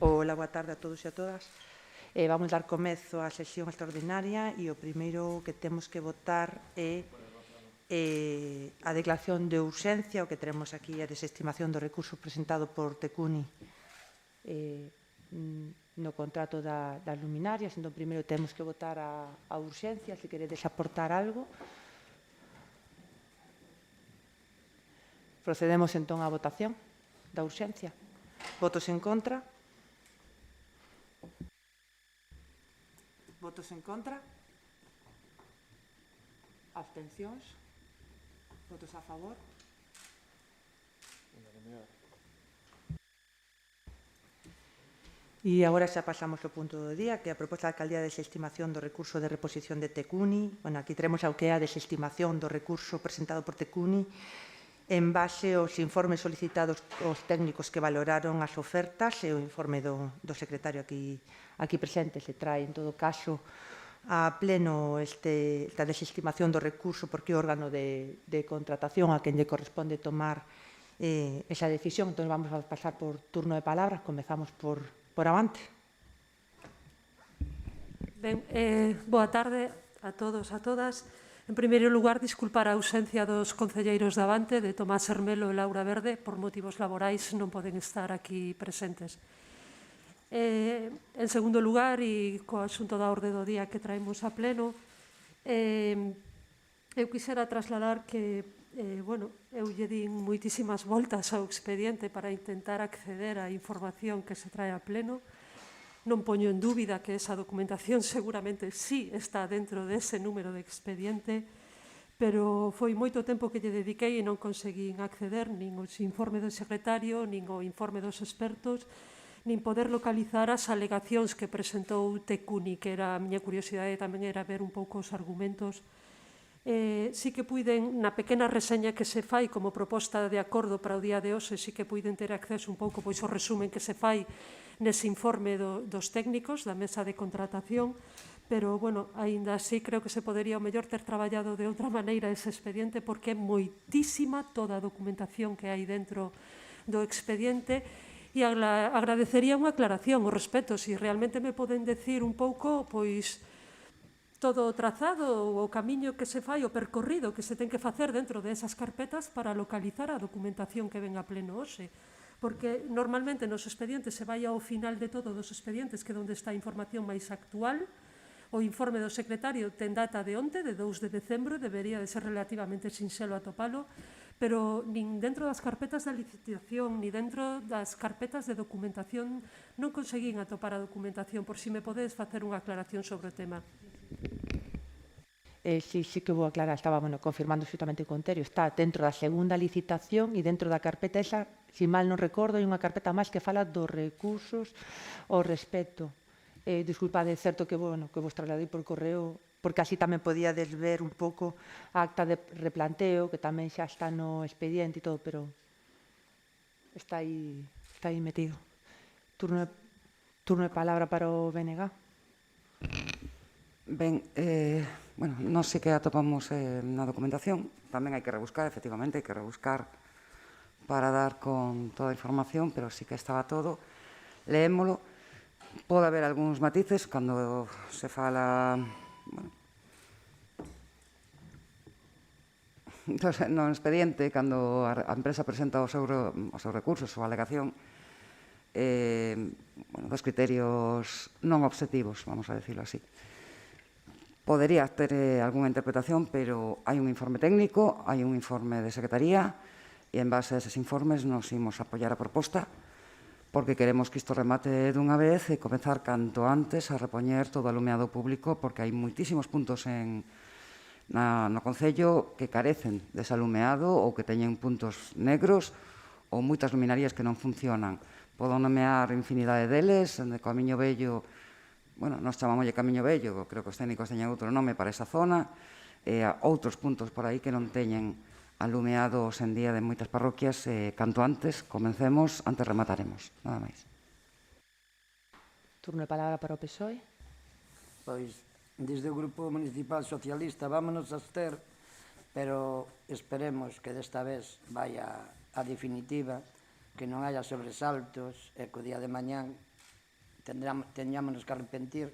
Ola, boa tarde a todos e a todas. Vamos dar comezo á sesión extraordinaria e o primeiro que temos que votar é a declaración de urxencia. O que teremos aquí é a desestimación do recurso presentado por Tecuni no contrato das luminarias. Entón, primeiro temos que votar a urxencia. Se queredes aportar algo. Procedemos entón á votación da urxencia. Votos en contra. Votos en contra. Abstencións. Votos a favor. E agora xa pasamos ao punto do día, que é a proposta da alcaldía de desestimación do recurso de reposición de Tecuni. Bueno, aquí teremos ao que é a desestimación do recurso presentado por Tecuni en base aos informes solicitados aos técnicos que valoraron as ofertas e o informe do secretario aquí presente. Se trae, en todo caso, a pleno esta desestimación do recurso porque é órgano de contratación a quen lle corresponde tomar esa decisión. Entón, vamos a pasar por turno de palabras. Comezamos por avante. Ben, boa tarde a todos, a todas. En primeiro lugar, disculpar a ausencia dos concelleiros de Avante, de Tomás Hermelo e Laura Verde, por motivos laborais non poden estar aquí presentes. En segundo lugar, e co asunto da orde do día que traemos a pleno, eu quixera trasladar que eu lle din moitísimas voltas ao expediente para intentar acceder á información que se trae a pleno. Non poño en dúbida que esa documentación seguramente sí está dentro dese número de expediente, pero foi moito tempo que lle dediquei e non conseguín acceder nin ao informe do secretario, nin ao informe dos expertos, nin poder localizar as alegacións que presentou Tecuni, que era a miña curiosidade tamén era ver un pouco os argumentos. Sí que puiden, na pequena reseña que se fai como proposta de acordo para o día de hoxe, sí que puiden ter acceso un pouco pois ao resumen que se fai nese informe dos técnicos da mesa de contratación, pero, bueno, aínda así creo que se podería o mellor ter traballado de outra maneira ese expediente porque é moitísima toda a documentación que hai dentro do expediente e agradecería unha aclaración ao respecto, se realmente me poden decir un pouco, pois, todo o trazado, o camiño que se fai, o percorrido que se ten que facer dentro desas carpetas para localizar a documentación que ven a pleno hoxe. Porque normalmente nos expedientes se vai ao final de todos os expedientes, que é onde está a información máis actual. O informe do secretario ten data de onte, de 2 de decembro, debería de ser relativamente sinxelo atopalo, pero nin dentro das carpetas da licitación, ni dentro das carpetas de documentación non conseguín atopar a documentación, por si me podedes facer unha aclaración sobre o tema. Sí que vou aclarar, estaba confirmando xustamente con Terio, está dentro da segunda licitación e dentro da carpeta esa, se mal non recordo, hai unha carpeta máis que fala dos recursos ao respecto. Disculpade, é certo que vos trasladei por correo, porque así tamén podíades ver un pouco a acta de replanteo, que tamén xa está no expediente e todo, pero está aí metido. Turno de palabra para o BNG. Ben, non sei que atopamos na documentación, tamén hai que rebuscar, efectivamente, hai que rebuscar para dar con toda a información, pero sí que estaba todo. Leémolo, pode haber algúns matices cando se fala, no expediente, cando a empresa presenta os seus recursos ou alegación, dos criterios non obxectivos, vamos a decirlo así. Podería ter algunha interpretación, pero hai un informe técnico, hai un informe de secretaría e en base a eses informes nos imos apoiar a proposta porque queremos que isto remate dunha vez e comezar canto antes a repoñer todo o alumeado público porque hai moitísimos puntos no Concello que carecen dese alumeado ou que teñen puntos negros ou moitas luminarias que non funcionan. Podo nomear infinidade deles, de Camiño Vello. Nos chamámoslle Camiño Vello, creo que os técnicos teñen outro nome para esa zona, e outros puntos por aí que non teñen alumeados en día de moitas parroquias. Canto antes comencemos, antes remataremos, nada máis. Turno de palabra para o PSOE. Pois, desde o Grupo Municipal Socialista vámonos a abster, pero esperemos que desta vez vaya a definitiva, que non haya sobresaltos e que o día de mañán teñámonos que arrepentir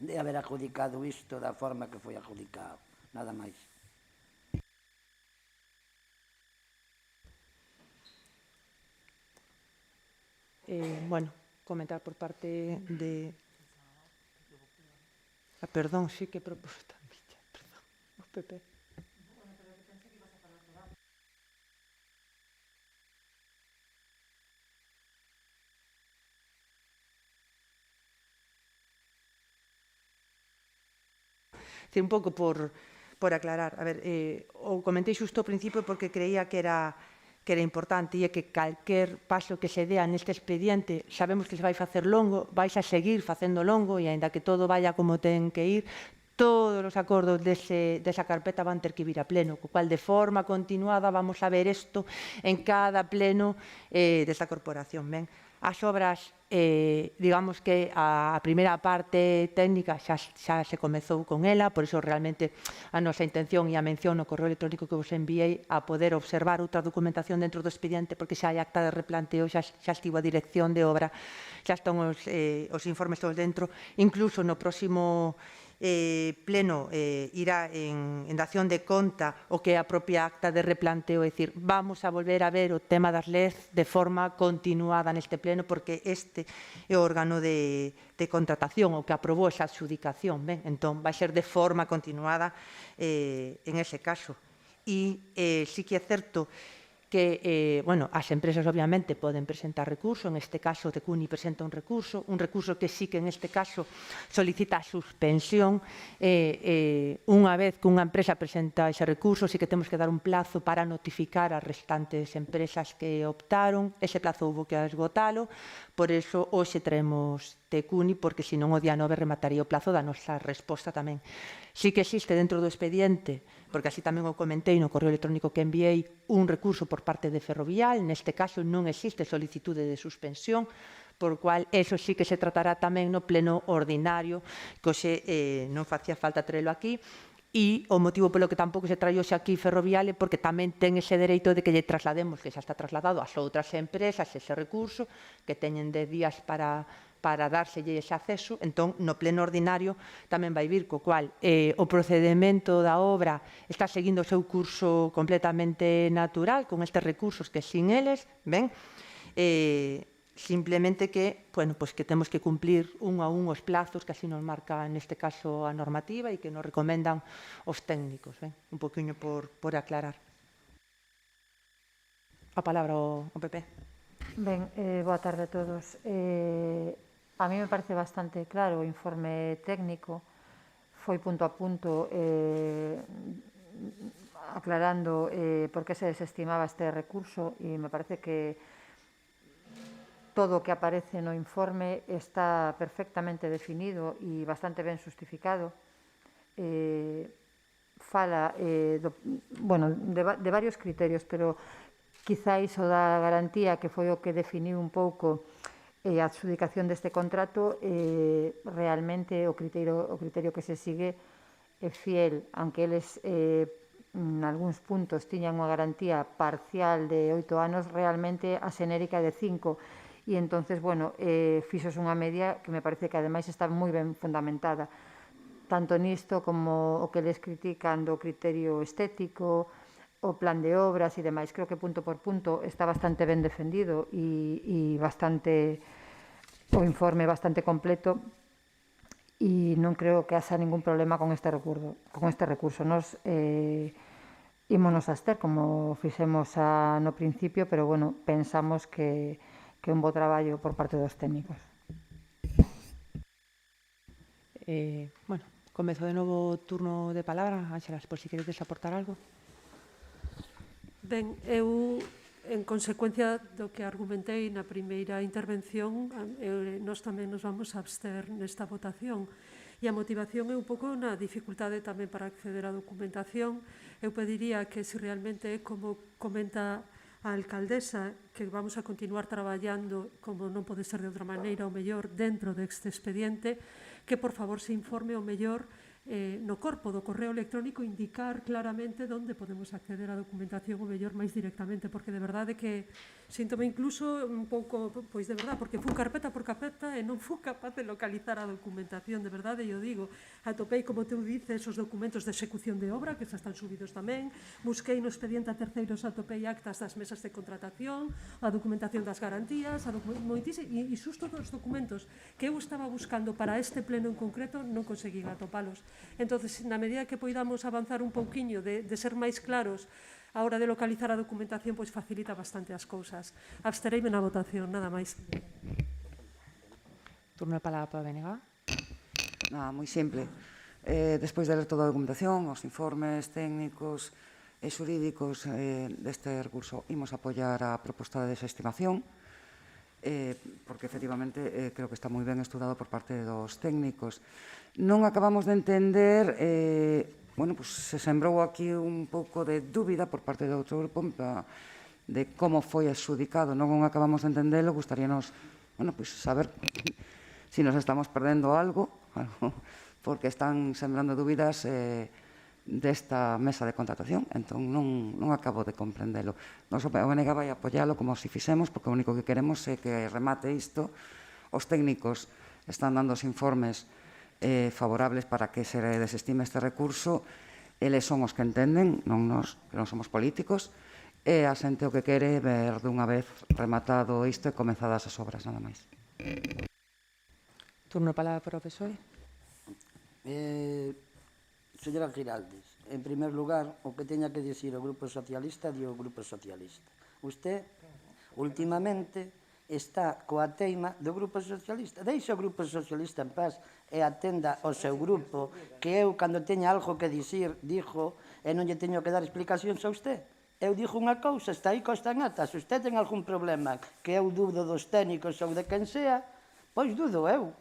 de haber adjudicado isto da forma que foi adjudicado, nada máis. Bueno, comentar por parte de... perdón, sí que proposta. Perdón, o PP. Sí, un pouco por aclarar. A ver, o comentei xusto ao principio porque creía que era importante e é que calquer paso que se dea neste expediente sabemos que se vai facer longo, vais a seguir facendo longo e aínda que todo vaya como ten que ir, todos os acordos desa carpeta van ter que vir a pleno, co cual de forma continuada vamos a ver isto en cada pleno desta corporación. Ben, as obras, digamos que a primeira parte técnica xa se comezou con ela, por iso realmente a nosa intención e a mención no correo electrónico que vos enviei a poder observar outra documentación dentro do expediente, porque xa hai acta de replanteo, xa estivo a dirección de obra, xa están os informes todos dentro, incluso no próximo pleno irá en dación de conta o que é a propia acta de replanteo, é dicir, vamos a volver a ver o tema das LEZ de forma continuada neste pleno porque este é o órgano de contratación o que aprobou esa adxudicación, ben, entón vai ser de forma continuada en ese caso. E sí que é certo que, bueno, as empresas obviamente poden presentar recurso, en este caso Tecuni presenta un recurso que sí que en este caso solicita a suspensión, unha vez que unha empresa presenta ese recurso, sí que temos que dar un plazo para notificar as restantes empresas que optaron, ese plazo houve que esgotalo, por iso hoxe traemos Tecuni, porque senón o día 9 remataría o plazo da nosa resposta tamén. Sí que existe dentro do expediente, porque así tamén o comentei no correo electrónico que enviei, un recurso por parte de Ferrovial, neste caso non existe solicitude de suspensión, por cual eso sí que se tratará tamén no pleno ordinario, que hoxe non facía falta traelo aquí, e o motivo polo que tampouco se traio hoxe aquí Ferrovial é porque tamén ten ese dereito de que lle traslademos, que xa está trasladado ás outras empresas, ese recurso, que teñen 10 días para dárselle ese acceso, entón no pleno ordinario tamén vai vir, co cual o procedimento da obra está seguindo o seu curso completamente natural, con estes recursos que sin eles, ben, simplemente que, bueno, pues que temos que cumplir un a un os plazos que así nos marca neste caso a normativa e que nos recomendan os técnicos, ben, un poquinho por aclarar. A palabra ao PP. Ben, boa tarde a todos. A mí me parece bastante claro o informe técnico, foi punto a punto aclarando por que se desestimaba este recurso e me parece que todo o que aparece no informe está perfectamente definido e bastante ben justificado. Fala de varios criterios, pero quizáis o da garantía, que foi o que definiu un pouco a adxudicación deste contrato, realmente o criterio que se sigue é fiel, aunque eles en algúns puntos tiñan unha garantía parcial de 8 anos, realmente a xenérica de 5, e entonces, bueno, fixos unha media que me parece que ademais está moi ben fundamentada, tanto nisto como o que les critican do criterio estético, o plan de obras e demais. Creo que punto por punto está bastante ben defendido e bastante, o informe bastante completo, e non creo que haxa ningún problema con este recurso. Nos ímonos a abster, como fixemos no principio, pero, bueno, pensamos que é un bo traballo por parte dos técnicos. Bueno, comezo de novo o turno de palabra. Ángelas, por si queredes aportar algo. Ben, eu, en consecuencia do que argumentei na primeira intervención, nós tamén nos vamos a abster nesta votación. E a motivación é un pouco na dificultade tamén para acceder á documentación. Eu pediría que, se realmente é como comenta a alcaldesa, que vamos a continuar traballando, como non pode ser de outra maneira, o mellor dentro deste expediente, que por favor se informe o mellor no corpo do correo electrónico indicar claramente onde podemos acceder á documentación o mellor máis directamente, porque de verdade que síntome incluso un pouco, pois de verdade, porque fun carpeta por carpeta e non fun capaz de localizar a documentación, de verdade, eu digo, atopei, como tu dices, os documentos de execución de obra, que xa están subidos tamén, busquei no expediente a terceiros, atopei actas das mesas de contratación, a documentación das garantías, e xusto dos documentos que eu estaba buscando para este pleno en concreto non conseguín atopalos. Entonces, na medida que poidamos avanzar un pouquiño de ser máis claros a hora de localizar a documentación, pois facilita bastante as cousas. Abstereime na votación, nada máis. Turno de palabra para BNG. Nada, moi simple. Despois de ler toda a documentación, os informes técnicos e xurídicos deste recurso, imos apoiar a proposta de desestimación, porque efectivamente creo que está moi ben estudado por parte dos técnicos. Non acabamos de entender, se sembrou aquí un pouco de dúbida por parte do outro grupo de como foi adxudicado. Non acabamos de entendelo, gustaríanos saber se nos estamos perdendo algo, porque están sembrando dúbidas desta mesa de contratación, entón non acabo de comprendelo. Nos o BNG vai apoialo como se fixemos, porque o único que queremos é que remate isto. Os técnicos están dando os informes favorables para que se desestime este recurso. Eles son os que entenden, non nos, que non somos políticos, e a xente o que quere ver dunha vez rematado isto e comezadas as obras, nada máis. Turno de palabra para o PSOE. Señora Giraldes, en primer lugar, o que teña que dicir o Grupo Socialista, di o Grupo Socialista. Usted, últimamente, está coa teima do Grupo Socialista. Deixe o Grupo Socialista en paz e atenda ao seu grupo, que eu, cando teña algo que dicir, dixo, e non lle teño que dar explicacións a usted. Eu dixo unha cousa, está aí costa en ata. Se usted ten algún problema que eu dudo dos técnicos ou de quen sea, pois dudo eu.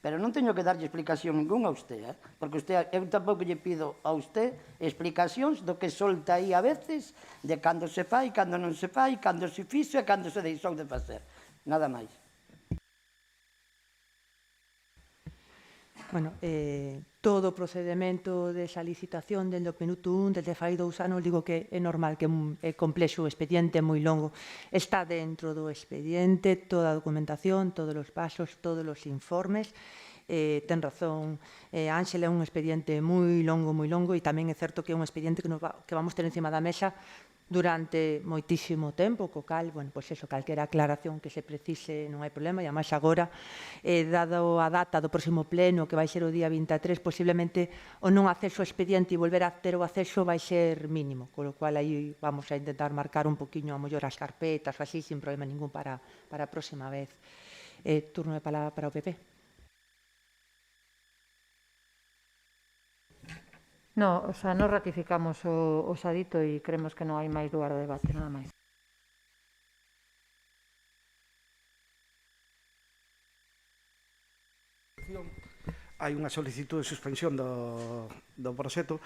Pero non teño que darlle explicación ningún a usted, porque eu tampouco lle pido a usted explicacións do que solta aí a veces de cando se fai, cando non se fai, cando se fixo e cando se deixou de facer. Nada máis. Bueno, todo o procedimento desa licitación dende o minuto 1, desde fai 2 anos, digo que é normal, que é complexo, o expediente é moi longo. Está dentro do expediente toda a documentación, todos os pasos, todos os informes. Ten razón, Ángela, é un expediente moi longo, e tamén é certo que é un expediente que vamos ter encima da mesa durante moitísimo tempo, co cal, calquera aclaración que se precise non hai problema, e ademais agora, dado a data do próximo pleno, que vai ser o día 23, posiblemente o non acceso ao expediente e volver a ter o acceso vai ser mínimo, con lo cual aí vamos a intentar marcar un poquinho a mellor as carpetas ou así, sin problema ningún para a próxima vez. Turno de palabra para o PP. No, o sea, non ratificamos o xadito e creemos que non hai máis lugar de debate, nada máis. Hai unha solicitud de suspensión do proxecto.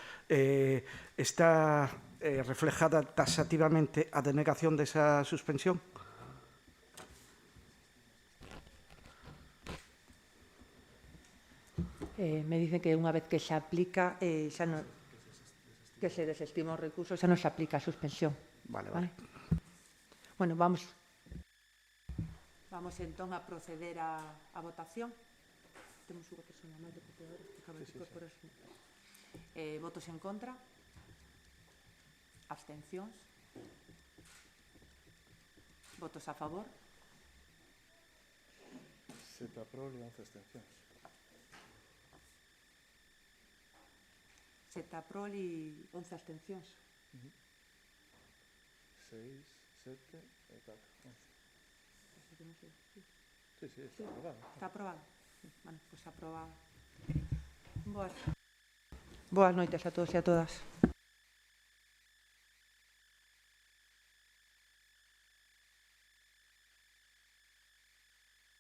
Está reflejada taxativamente a denegación desa suspensión? Me dicen que unha vez que se aplica, que se desestima o recurso, xa non se aplica a suspensión. Vale. Bueno, vamos entón a proceder a votación. Temos unha persona máis de copiadores que acaba de incorporarse. Votos en contra? Abstencións? Votos a favor? 7 aprobos e 11 abstencións. 7 aprobos e 11 abstencións. 6, 7 e 4. 11. Sí, está aprobado. Está aprobado. Bueno, pues aprobado. Boas noites a todos e a todas.